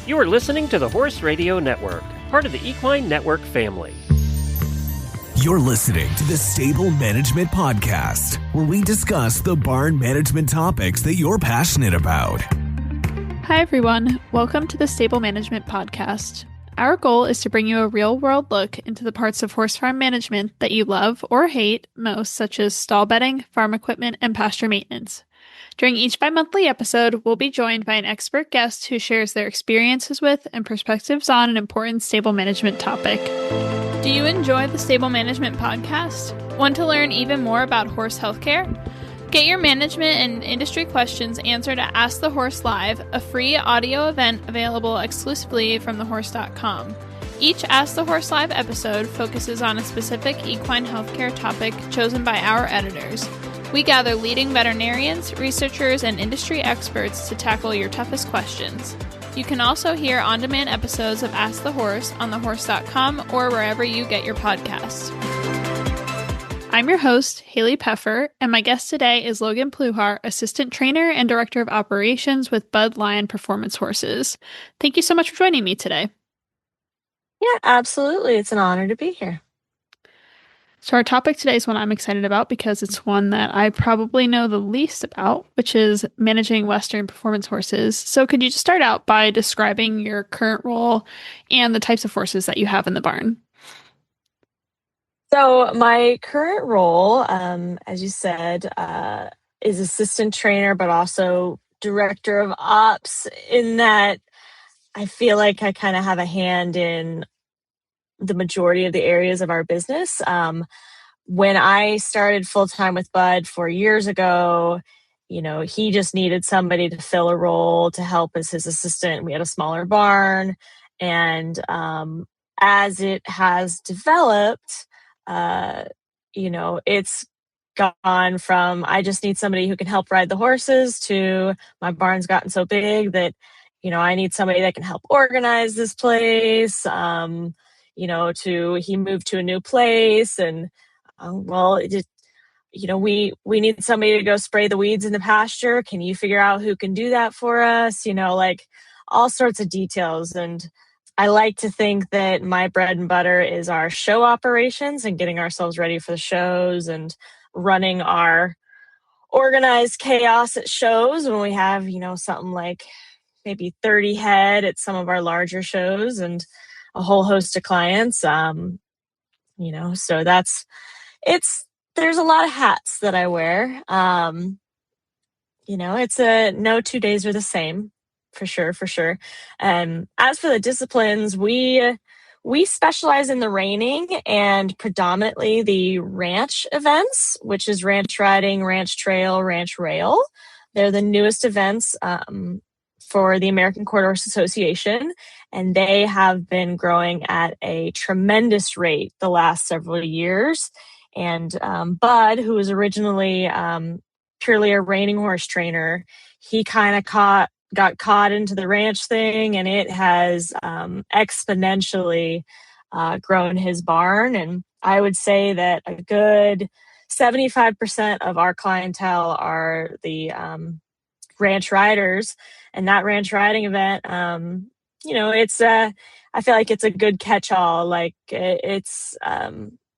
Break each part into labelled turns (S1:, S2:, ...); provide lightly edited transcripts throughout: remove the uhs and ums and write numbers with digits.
S1: You are listening to the Horse Radio Network, part of the Equine Network family.
S2: You're listening to the Stable Management Podcast, where we discuss the barn management topics that you're passionate about.
S3: Hi, everyone. Welcome to the Stable Management Podcast. Our goal is to bring you a real-world look into the parts of horse farm management that you love or hate most, such as stall bedding, farm equipment, and pasture maintenance. During each bi-monthly episode, we'll be joined by an expert guest who shares their experiences with and perspectives on an important stable management topic. Do you enjoy the Stable Management Podcast? Want to learn even more about horse healthcare? Get your management and industry questions answered at Ask the Horse Live, a free audio event available exclusively from thehorse.com. Each Ask the Horse Live episode focuses on a specific equine healthcare topic chosen by our editors. We gather leading veterinarians, researchers, and industry experts to tackle your toughest questions. You can also hear on-demand episodes of Ask the Horse on thehorse.com or wherever you get your podcasts. I'm your host, Hailey Pfeffer, and my guest today is Logan Pluhar, Assistant Trainer and Director of Operations with Bud Lyon Performance Horses. Thank you so much for joining me today.
S4: Yeah, absolutely. It's an honor to be here.
S3: So our topic today is one I'm excited about because it's one that I probably know the least about, which is managing Western performance horses. So could you just start out by describing your current role and the types of horses that you have in the barn?
S4: So my current role, as you said, is assistant trainer, but also director of ops, in that I feel like I kind of have a hand in the majority of the areas of our business. When I started full-time with Bud 4 years ago, he just needed somebody to fill a role to help as his assistant. We had a smaller barn, and as it has developed, it's gone from I just need somebody who can help ride the horses to my barn's gotten so big that, I need somebody that can help organize this place, to he moved to a new place and, we need somebody to go spray the weeds in the pasture. Can you figure out who can do that for us? All sorts of details. And I like to think that my bread and butter is our show operations and getting ourselves ready for the shows and running our organized chaos at shows when we have, something like maybe 30 head at some of our larger shows and a whole host of clients. So there's a lot of hats that I wear. It's no 2 days are the same. For sure. As for the disciplines, we specialize in the reining and predominantly the ranch events, which is ranch riding, ranch trail, ranch rail. They're the newest events for the American Quarter Horse Association, and they have been growing at a tremendous rate the last several years. And Bud, who was originally purely a reining horse trainer, he kind of got caught into the ranch thing, and it has exponentially grown his barn. And I would say that a good 75% of our clientele are the ranch riders. And that ranch riding event, it's I feel like it's a good catch-all. Like it's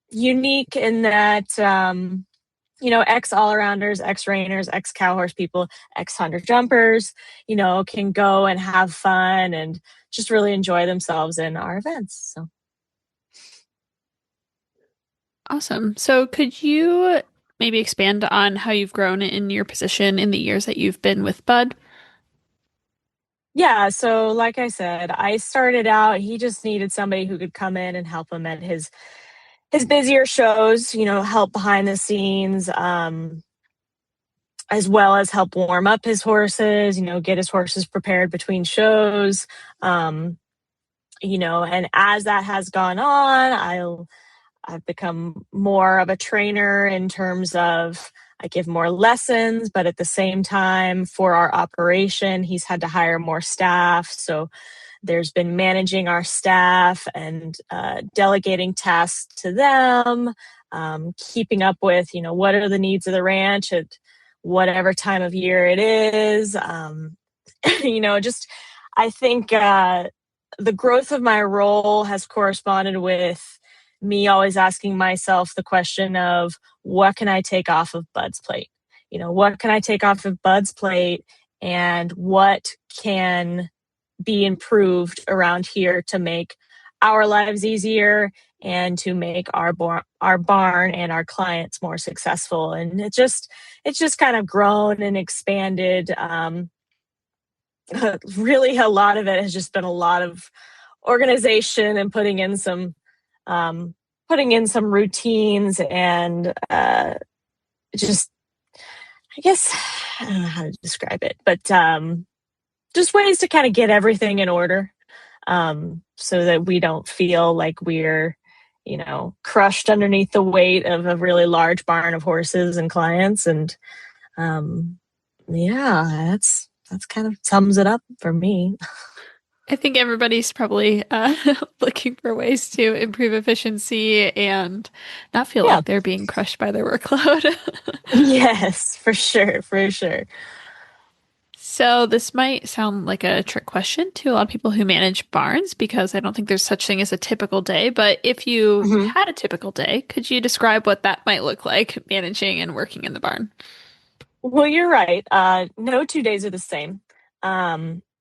S4: unique in that ex all-arounders, ex-reiners, ex-cow horse people, ex-hunter jumpers, can go and have fun and just really enjoy themselves in our events. So.
S3: Awesome. So could you maybe expand on how you've grown in your position in the years that you've been with Bud?
S4: Yeah. So like I said, I started out, he just needed somebody who could come in and help him at his busier shows, help behind the scenes, as well as help warm up his horses, get his horses prepared between shows. And as that has gone on, I've become more of a trainer in terms of I give more lessons, but at the same time for our operation, he's had to hire more staff. So there's been managing our staff and delegating tasks to them, keeping up with, what are the needs of the ranch at whatever time of year it is. Just I think the growth of my role has corresponded with me always asking myself the question of, what can I take off of Bud's plate? What can I take off of Bud's plate, and what can be improved around here to make our lives easier and to make our barn and our clients more successful. And it's just kind of grown and expanded. Really, a lot of it has just been a lot of organization and putting in some routines and just, I guess, I don't know how to describe it, but just ways to kind of get everything in order, so that we don't feel like we're, crushed underneath the weight of a really large barn of horses and clients. And yeah, that's kind of sums it up for me.
S3: I think everybody's probably looking for ways to improve efficiency and not feel
S4: Yeah.
S3: like they're being crushed by their workload.
S4: Yes, for sure, for sure.
S3: So this might sound like a trick question to a lot of people who manage barns, because I don't think there's such thing as a typical day. But if you
S4: Mhm.
S3: had a typical day, could you describe what that might look like managing and working in the barn?
S4: Well, you're right. No 2 days are the same.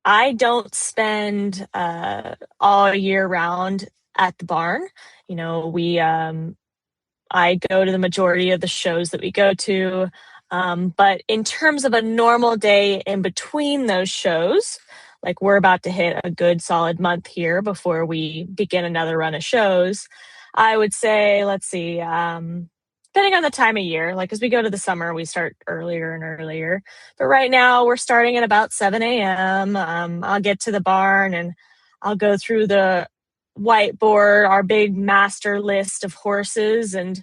S4: I don't spend all year round at the barn. I go to the majority of the shows that we go to. But in terms of a normal day in between those shows, like we're about to hit a good solid month here before we begin another run of shows, I would say, let's see, depending on the time of year, like as we go to the summer, we start earlier and earlier. But right now we're starting at about 7 a.m. I'll get to the barn and I'll go through the whiteboard, our big master list of horses, and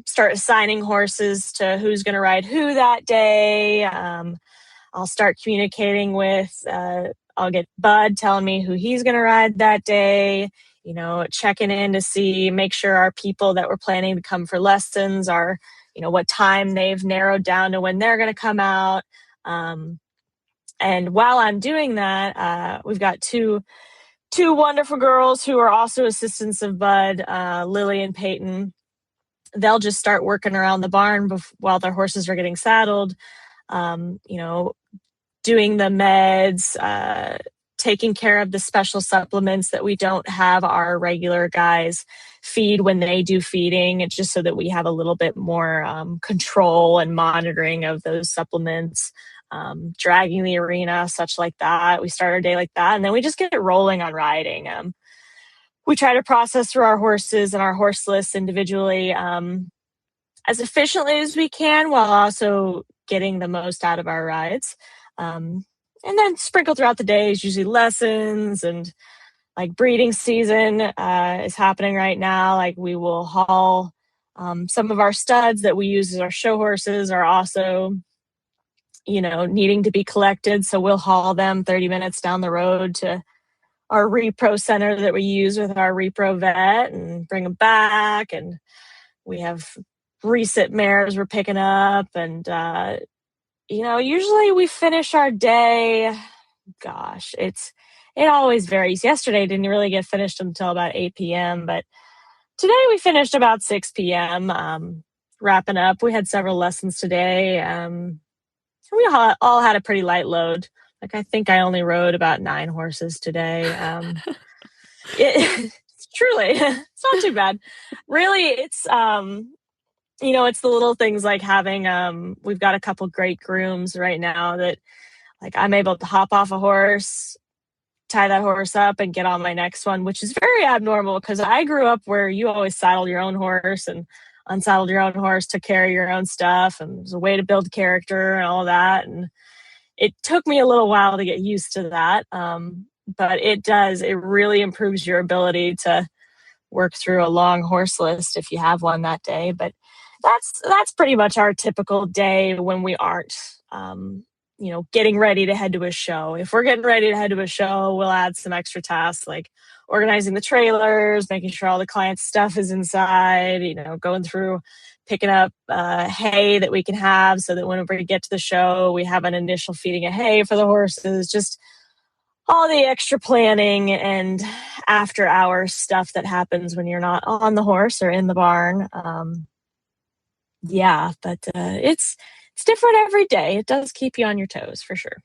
S4: start assigning horses to who's going to ride who that day. I'll start communicating with, I'll get Bud telling me who he's going to ride that day, checking in to make sure our people that we're planning to come for lessons are, what time they've narrowed down to when they're going to come out. And while I'm doing that, we've got two wonderful girls who are also assistants of Bud, Lily and Peyton. They'll just start working around the barn while their horses are getting saddled, doing the meds, taking care of the special supplements that we don't have our regular guys feed when they do feeding. It's just so that we have a little bit more control and monitoring of those supplements, dragging the arena, such like that. We start our day like that, and then we just get it rolling on riding. We try to process through our horses and our horse lists individually as efficiently as we can, while also getting the most out of our rides. And then sprinkled throughout the day is usually lessons, and like breeding season is happening right now. Like we will haul some of our studs that we use as our show horses are also, needing to be collected. So we'll haul them 30 minutes down the road to our repro center that we use with our repro vet and bring them back. And we have recent mares we're picking up. And, usually we finish our day. Gosh, it always varies. Yesterday didn't really get finished until about 8 p.m. But today we finished about 6 p.m. Wrapping up. We had several lessons today. We all had a pretty light load. Like I think I only rode about 9 horses today. It's truly, it's not too bad. Really, it's it's the little things like having. We've got a couple great grooms right now that, like, I'm able to hop off a horse, tie that horse up, and get on my next one, which is very abnormal because I grew up where you always saddled your own horse and unsaddled your own horse to carry your own stuff, and it was a way to build character and all that. And it took me a little while to get used to that. But it really improves your ability to work through a long horse list if you have one that day. But that's pretty much our typical day when we aren't, getting ready to head to a show. If we're getting ready to head to a show, we'll add some extra tasks like organizing the trailers, making sure all the client's stuff is inside, going through picking up hay that we can have so that when we get to the show, we have an initial feeding of hay for the horses. Just all the extra planning and after hours stuff that happens when you're not on the horse or in the barn. Yeah, but it's different every day. It does keep you on your toes for sure.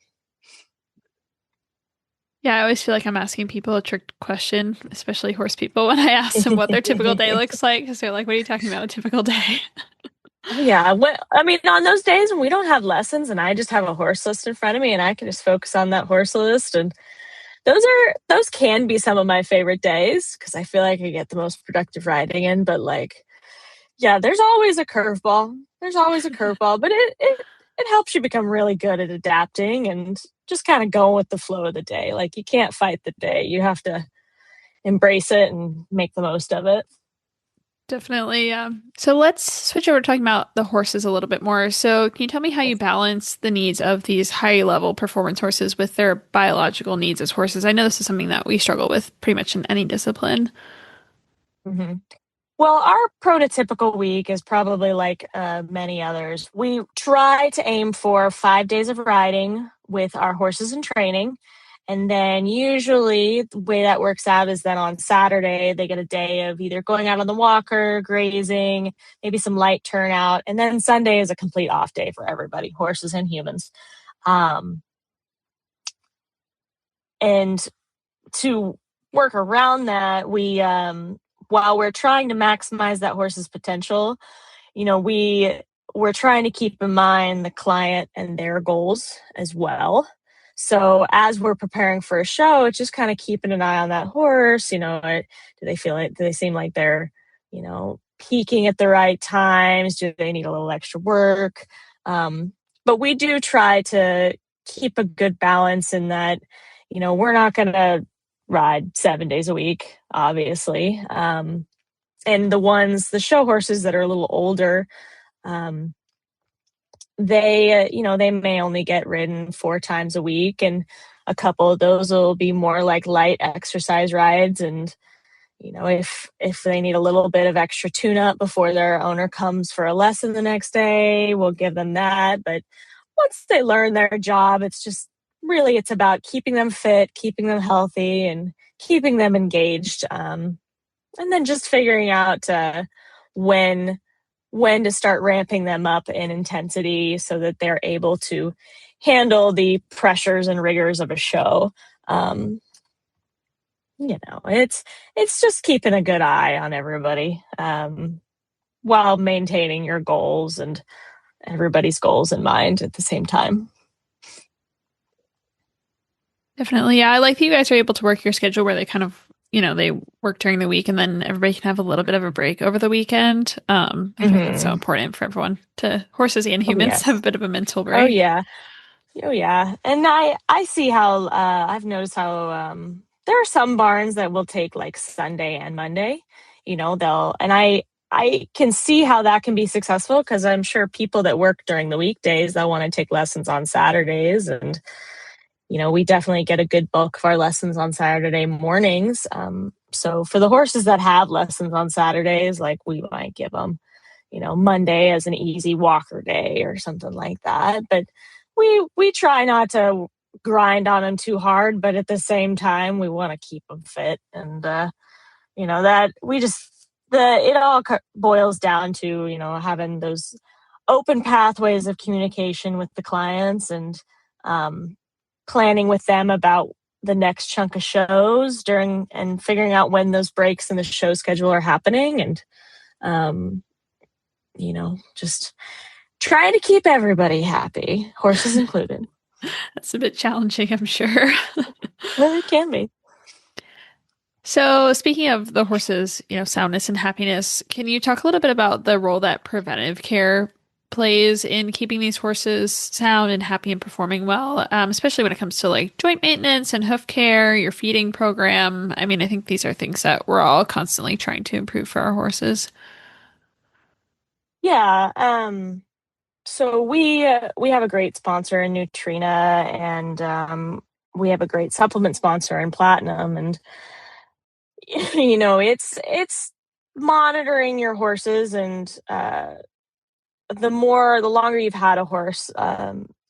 S3: Yeah, I always feel like I'm asking people a trick question, especially horse people, when I ask them what their typical day looks like, because they're like, what are you talking about, a typical day?
S4: Oh, yeah. I mean, on those days when we don't have lessons and I just have a horse list in front of me and I can just focus on that horse list, and those can be some of my favorite days because I feel like I get the most productive riding in. But like, yeah, there's always a curveball. There's always a curveball, but it helps you become really good at adapting and just kind of going with the flow of the day. Like, you can't fight the day. You have to embrace it and make the most of it.
S3: Definitely. So let's switch over to talking about the horses a little bit more. So can you tell me how you balance the needs of these high level performance horses with their biological needs as horses? I know this is something that we struggle with pretty much in any discipline.
S4: hmm Well, our prototypical week is probably like many others. We try to aim for 5 days of riding with our horses in training. And then usually the way that works out is then on Saturday, they get a day of either going out on the walker, grazing, maybe some light turnout. And then Sunday is a complete off day for everybody, horses and humans. Um, and to work around that, while we're trying to maximize that horse's potential, we're trying to keep in mind the client and their goals as well. So as we're preparing for a show, it's just kind of keeping an eye on that horse. Do they seem like they're, peaking at the right times? Do they need a little extra work? But we do try to keep a good balance in that, we're not going to ride 7 days a week, obviously. And the show horses that are a little older, um, they may only get ridden 4 times a week, and a couple of those will be more like light exercise rides. And if they need a little bit of extra tune up before their owner comes for a lesson the next day, we'll give them that. But once they learn their job, it's about keeping them fit, keeping them healthy, and keeping them engaged. And then just figuring out when to start ramping them up in intensity so that they're able to handle the pressures and rigors of a show. It's just keeping a good eye on everybody, while maintaining your goals and everybody's goals in mind at the same time.
S3: Definitely. Yeah, I like that you guys are able to work your schedule where they kind of, they work during the week and then everybody can have a little bit of a break over the weekend. I think that's so important for everyone, to horses and humans,
S4: yes.
S3: have a bit of a mental break.
S4: Oh yeah. Oh yeah. And I see how I've noticed how there are some barns that will take like Sunday and Monday. I can see how that can be successful because I'm sure people that work during the weekdays, they'll want to take lessons on Saturdays. And we definitely get a good bulk of our lessons on Saturday mornings. So for the horses that have lessons on Saturdays, like, we might give them, Monday as an easy walker day or something like that. But we try not to grind on them too hard, but at the same time, we want to keep them fit. And, it all boils down to, having those open pathways of communication with the clients, and planning with them about the next chunk of shows and figuring out when those breaks in the show schedule are happening. And, just trying to keep everybody happy, horses included.
S3: That's a bit challenging, I'm sure.
S4: Well, it can be.
S3: So, speaking of the horses, soundness and happiness, can you talk a little bit about the role that preventive care plays in keeping these horses sound and happy and performing well, especially when it comes to like joint maintenance and hoof care, your feeding program? I mean, I think these are things that we're all constantly trying to improve for our horses.
S4: Yeah. So we have a great sponsor in Nutrina, and we have a great supplement sponsor in Platinum. And it's monitoring your horses, and the longer you've had a horse,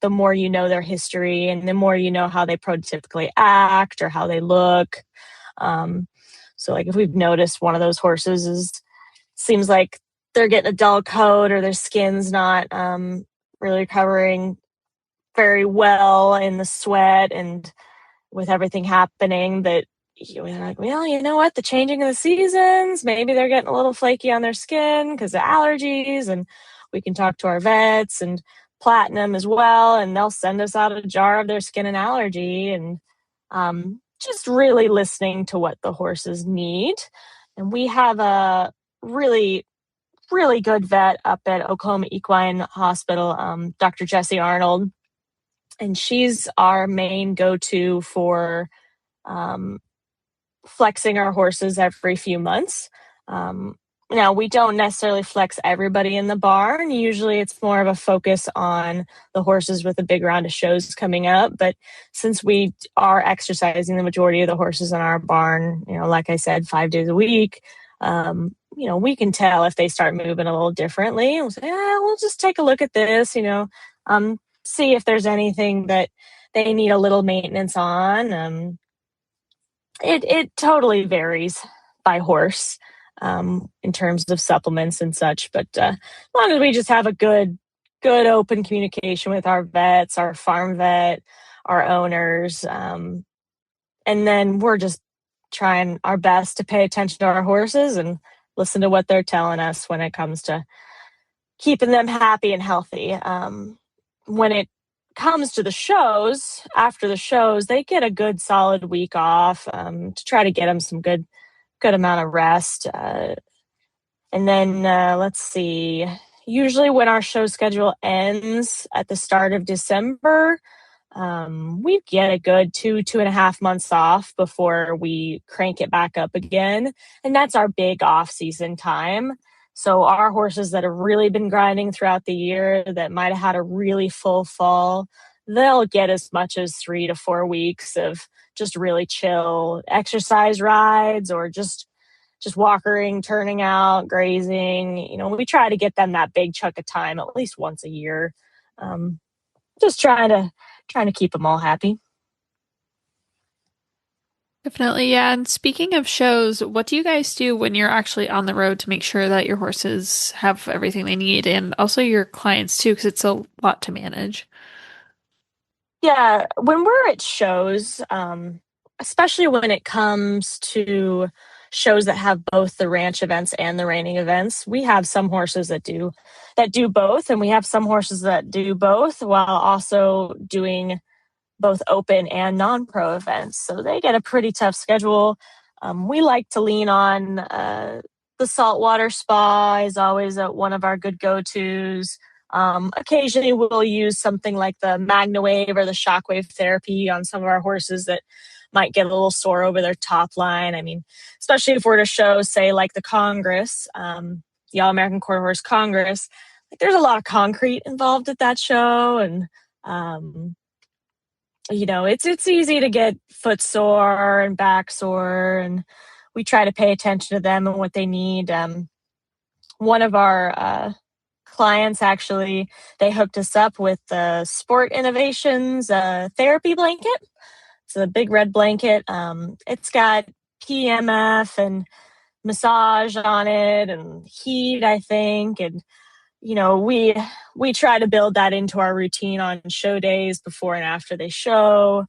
S4: the more you know their history and the more you know how they prototypically act or how they look. So like if we've noticed one of those horses seems like they're getting a dull coat or their skin's not really recovering very well in the sweat and with everything happening, that you're like, well, you know what, the changing of the seasons, maybe they're getting a little flaky on their skin because of allergies, and we can talk to our vets and Platinum as well, and they'll send us out a jar of their skin and allergy, and just really listening to what the horses need. And we have a really good vet up at Oklahoma Equine Hospital, Dr. Jessie Arnold, and she's our main go-to for flexing our horses every few months. Now, we don't necessarily flex everybody in the barn. Usually it's more of a focus on the horses with a big round of shows coming up. But since we are exercising the majority of the horses in our barn, like I said, 5 days a week, we can tell if they start moving a little differently. And we'll say, we'll just take a look at this, see if there's anything that they need a little maintenance on. It totally varies by horse in terms of supplements and such. But as long as we just have a good open communication with our vets, our farm vet, our owners, and then we're just trying our best to pay attention to our horses and listen to what they're telling us when it comes to keeping them happy and healthy. When it comes to the shows, after the shows, they get a good solid week off to try to get them some good amount of rest. And then let's see, usually when our show schedule ends at the start of December, we get a good 2.5 months off before we crank it back up again. And that's our big off-season time. So our horses that have really been grinding throughout the year, that might have had a really full fall, they'll get as much as 3 to 4 weeks of just really chill exercise rides or just walkering, turning out, grazing. We try to get them that big chunk of time at least once a year. Just trying to keep them all happy.
S3: Definitely, yeah. And speaking of shows, what do you guys do when you're actually on the road to make sure that your horses have everything they need, and also your clients too, because it's a lot to manage?
S4: Yeah, when we're at shows, especially when it comes to shows that have both the ranch events and the reining events, we have some horses that do both, and we have some horses that do both while also doing both open and non-pro events. So they get a pretty tough schedule. We like to lean on the saltwater spa is always one of our good go-tos. Occasionally we'll use something like the MagnaWave or the shockwave therapy on some of our horses that might get a little sore over their top line. I mean, especially if we're to show, say, like the Congress, the All-American Quarter Horse Congress, there's a lot of concrete involved at that show, and it's easy to get foot sore and back sore, and we try to pay attention to them and what they need. One of our clients, actually, they hooked us up with the Sport Innovations therapy blanket. It's a big red blanket. It's got PMF and massage on it and heat, I think. And we try to build that into our routine on show days before and after they show.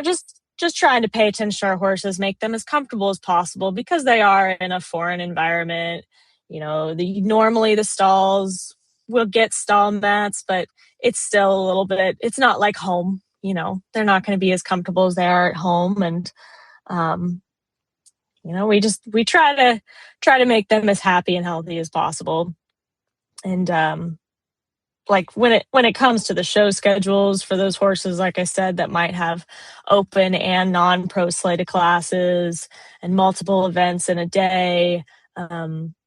S4: Just trying to pay attention to our horses, make them as comfortable as possible because they are in a foreign environment. Normally the stalls will get stall mats, but it's still a little bit, it's not like home. They're not going to be as comfortable as they are at home. And, we try to make them as happy and healthy as possible. And, when it comes to the show schedules for those horses, like I said, that might have open and non-pro slated classes and multiple events in a day,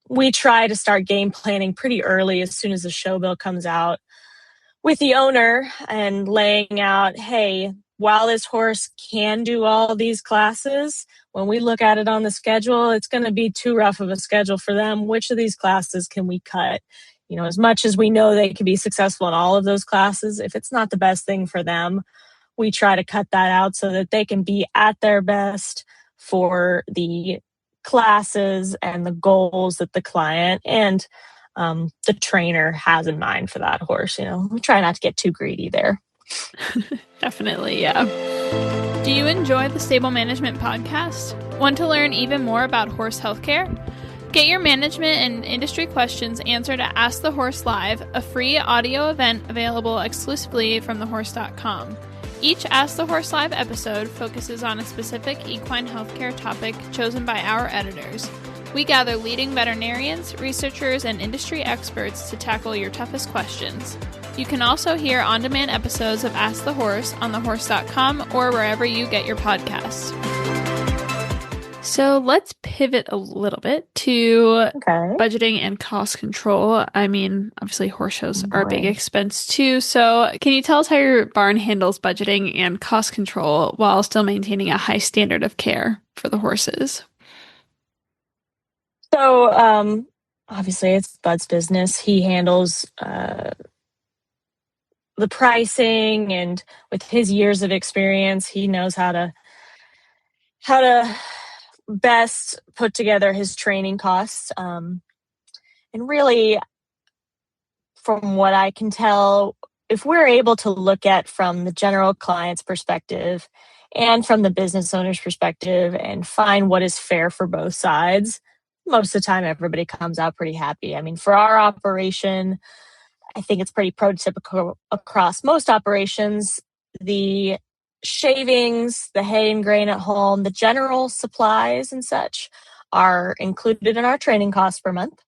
S4: we try to start game planning pretty early as soon as the show bill comes out with the owner and laying out, hey, while this horse can do all these classes, when we look at it on the schedule, it's going to be too rough of a schedule for them. Which of these classes can we cut? as much as we know they can be successful in all of those classes, if it's not the best thing for them, we try to cut that out so that they can be at their best for the classes and the goals that the client and the trainer has in mind for that horse. We try not to get too greedy there.
S3: Definitely, yeah. Do you enjoy the Stable Management Podcast? Want to learn even more about horse healthcare? Get your management and industry questions answered at Ask the Horse Live, a free audio event available exclusively from thehorse.com. Each Ask the Horse Live episode focuses on a specific equine healthcare topic chosen by our editors. We gather leading veterinarians, researchers, and industry experts to tackle your toughest questions. You can also hear on-demand episodes of Ask the Horse on thehorse.com or wherever you get your podcasts. So let's pivot a little bit to budgeting and cost control. I mean, obviously horse shows are a big expense too. So can you tell us how your barn handles budgeting and cost control while still maintaining a high standard of care for the horses?
S4: So obviously it's Bud's business. He handles the pricing, and with his years of experience, he knows how to best put together his training costs. And really, from what I can tell, if we're able to look at from the general client's perspective and from the business owner's perspective and find what is fair for both sides, most of the time everybody comes out pretty happy. I mean, for our operation, I think it's pretty prototypical across most operations. The shavings, the hay and grain at home, the general supplies and such are included in our training costs per month.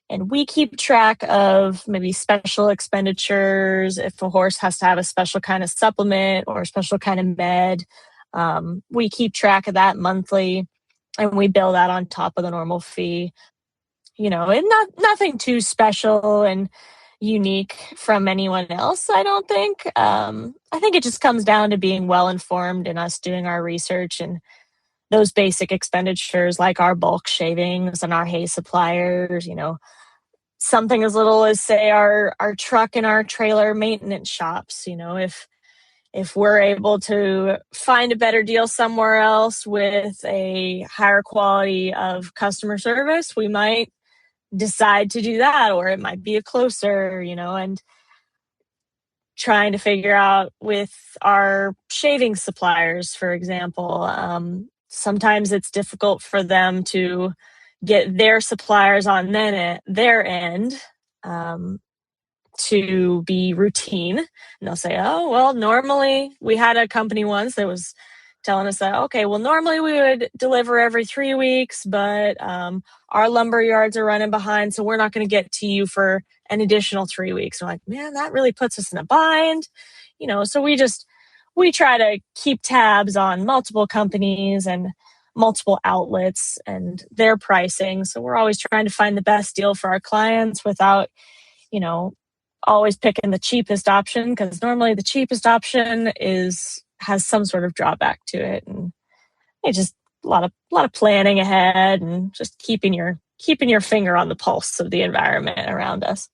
S4: And we keep track of maybe special expenditures. If a horse has to have a special kind of supplement or a special kind of med, we keep track of that monthly, and we bill that on top of the normal fee. And nothing too special and unique from anyone else, I don't think. I think it just comes down to being well informed and us doing our research and those basic expenditures like our bulk shavings and our hay suppliers, something as little as, say, our truck and our trailer maintenance shops. If we're able to find a better deal somewhere else with a higher quality of customer service, we might decide to do that, or it might be a closer, and trying to figure out with our shaving suppliers, for example, sometimes it's difficult for them to get their suppliers on their end to be routine. And they'll say, oh, well, normally we had a company once that was telling us that, okay, well, normally we would deliver every 3 weeks, but our lumber yards are running behind, so we're not going to get to you for an additional 3 weeks. I'm like, man, that really puts us in a bind. So we try to keep tabs on multiple companies and multiple outlets and their pricing. So we're always trying to find the best deal for our clients without, always picking the cheapest option, because normally the cheapest option has some sort of drawback to it. And it's just a lot of planning ahead and just keeping your finger on the pulse of the environment around us.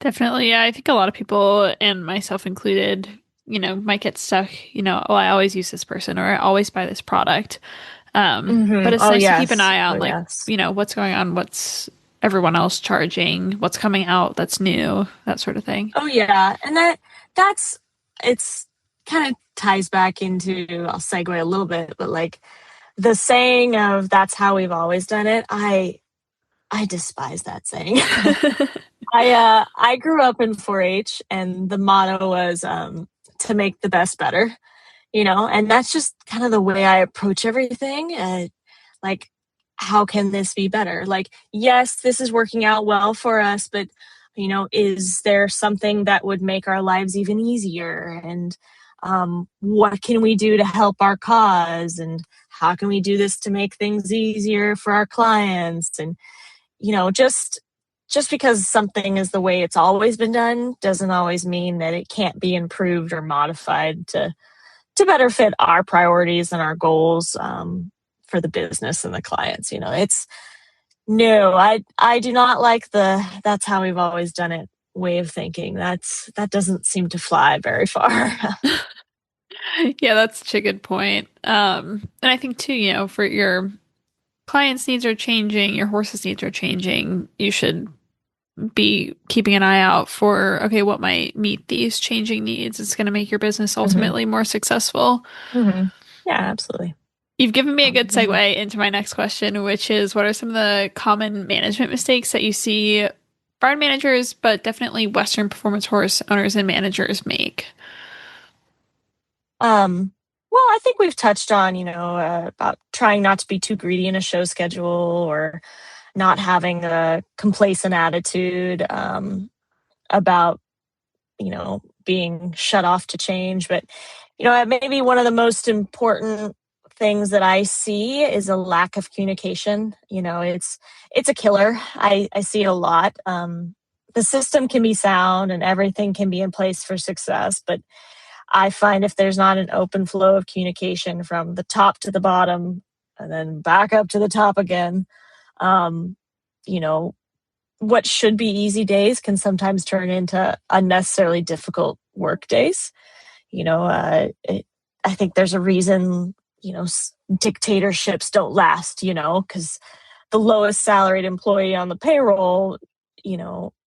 S3: Definitely. Yeah. I think a lot of people, and myself included, might get stuck, oh, I always use this person, or I always buy this product. But it's nice to keep an eye on what's going on, what's everyone else charging, what's coming out that's new, that sort of thing.
S4: Oh yeah. And it's kind of ties back into, I'll segue a little bit, but like the saying of that's how we've always done it. I despise that saying. I grew up in 4-H, and the motto was to make the best better, and that's just kind of the way I approach everything. Like, how can this be better? Like, yes, this is working out well for us, but is there something that would make our lives even easier? And what can we do to help our cause? And how can we do this to make things easier for our clients? And, just because something is the way it's always been done doesn't always mean that it can't be improved or modified to better fit our priorities and our goals for the business and the clients. No, I do not like that's how we've always done it way of thinking. That doesn't seem to fly very far.
S3: Yeah, that's such a good point. And I think too, for your clients' needs are changing, your horse's needs are changing. You should be keeping an eye out for, okay, what might meet these changing needs. It's going to make your business
S4: hmm
S3: ultimately more successful.
S4: hmm Yeah, absolutely.
S3: You've given me a good
S4: Mhm.
S3: segue into my next question, which is what are some of the common management mistakes that you see barn managers, but definitely Western performance horse owners and managers make?
S4: Well, I think we've touched on, about trying not to be too greedy in a show schedule or not having a complacent attitude, about, being shut off to change. But, maybe one of the most important things that I see is a lack of communication. It's a killer. I see it a lot. The system can be sound and everything can be in place for success, but I find if there's not an open flow of communication from the top to the bottom and then back up to the top again, um, you know, what should be easy days can sometimes turn into unnecessarily difficult work days. I think there's a reason, dictatorships don't last, because the lowest salaried employee on the payroll,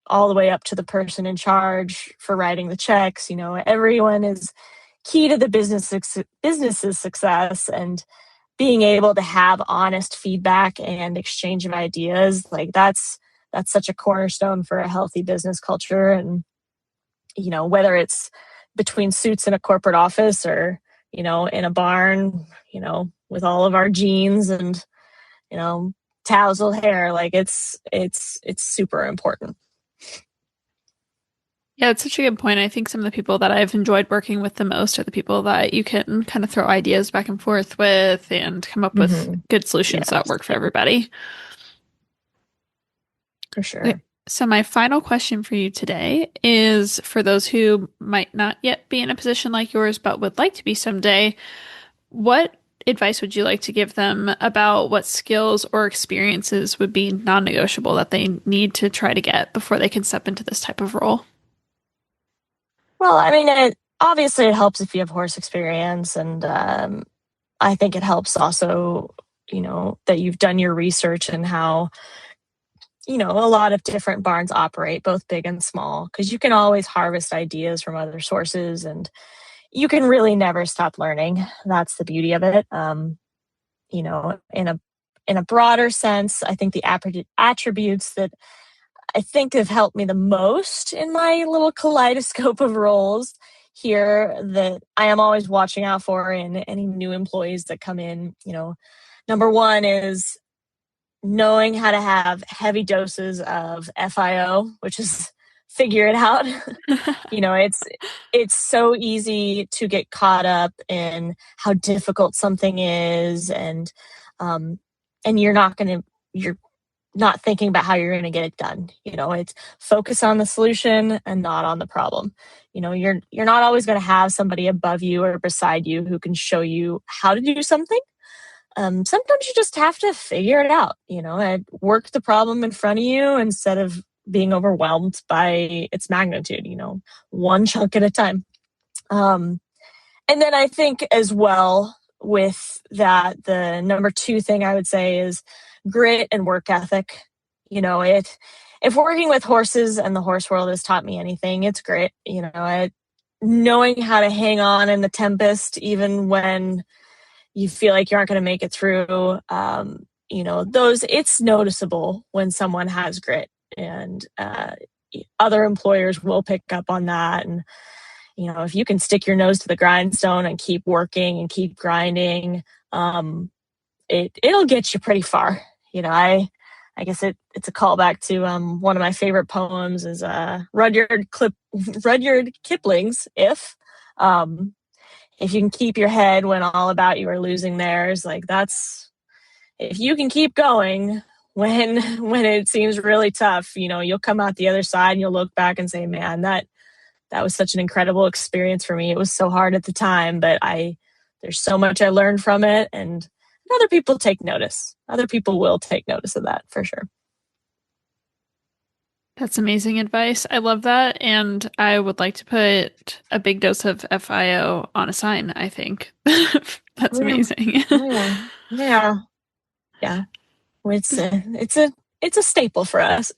S4: all the way up to the person in charge for writing the checks, everyone is key to the business's success, and being able to have honest feedback and exchange of ideas, like that's such a cornerstone for a healthy business culture. And whether it's between suits in a corporate office or in a barn, with all of our jeans and you know tousled hair, like it's super important.
S3: Yeah, it's such a good point. I think some of the people that I've enjoyed working with the most are the people that you can kind of throw ideas back and forth with and come up with good solutions that
S4: Yes,
S3: work for everybody.
S4: for
S3: Okay,
S4: sure.
S3: so my final question for you today is for those who might not yet be in a position like yours but would like to be someday, what advice would you like to give them about what skills or experiences would be non-negotiable that they need to try to get before they can step into this type of role?
S4: Well, I mean, obviously it helps if you have horse experience, and I think it helps also, that you've done your research and how, a lot of different barns operate, both big and small, because you can always harvest ideas from other sources, and you can really never stop learning. That's the beauty of it. In a broader sense, I think the attributes that I think have helped me the most in my little kaleidoscope of roles here that I am always watching out for in any new employees that come in. Number one is knowing how to have heavy doses of FIO, which is figure it out. It's so easy to get caught up in how difficult something is, um and you're not thinking about how you're going to get it done. It's focus on the solution and not on the problem. You're not always going to have somebody above you or beside you who can show you how to do something. Sometimes you just have to figure it out, and work the problem in front of you instead of being overwhelmed by its magnitude, one chunk at a time. Um, and then I think as well with that, the number two thing I would say is grit and work ethic. If working with horses and the horse world has taught me anything, it's grit. Knowing how to hang on in the tempest, even when you feel like you aren't going to make it through. It's noticeable when someone has grit, and other employers will pick up on that. And if you can stick your nose to the grindstone and keep working and keep grinding, it'll get you pretty far. I guess it's a callback to one of my favorite poems is Rudyard Kipling's If you can keep your head when all about you are losing theirs, like that's if you can keep going when it seems really tough, you'll come out the other side and you'll look back and say, man, that was such an incredible experience for me. It was so hard at the time, but there's so much I learned from it, and other people take notice. Other people will take notice of that for sure.
S3: That's amazing advice. I love that. And I would like to put a big dose of FIO on a sign, I think. That's amazing.
S4: Yeah. It's a staple for us.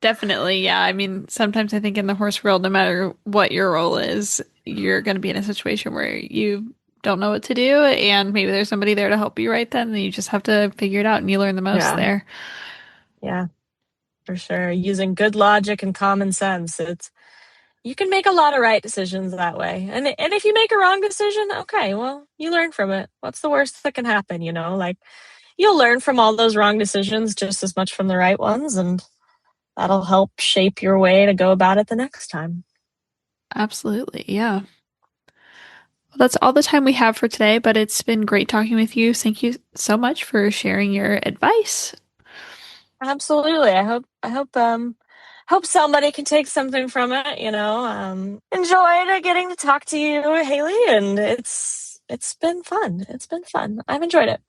S3: Definitely. Yeah. I mean, sometimes I think in the horse world, no matter what your role is, you're going to be in a situation where you don't know what to do. And maybe there's somebody there to help you right then. And you just have to figure it out and you learn the most there.
S4: Yeah, for sure. Using good logic and common sense. You can make a lot of right decisions that way. And if you make a wrong decision, okay, well, you learn from it. What's the worst that can happen? Like you'll learn from all those wrong decisions just as much from the right ones. And that'll help shape your way to go about it the next time.
S3: Absolutely. Yeah. Well, that's all the time we have for today, but it's been great talking with you. Thank you so much for sharing your advice.
S4: Absolutely. I hope somebody can take something from it, enjoyed getting to talk to you, Hailey, and it's been fun. It's been fun. I've enjoyed it.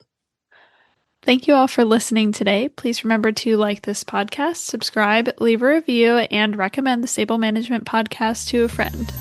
S3: Thank you all for listening today. Please remember to like this podcast, subscribe, leave a review, and recommend the Stable Management Podcast to a friend.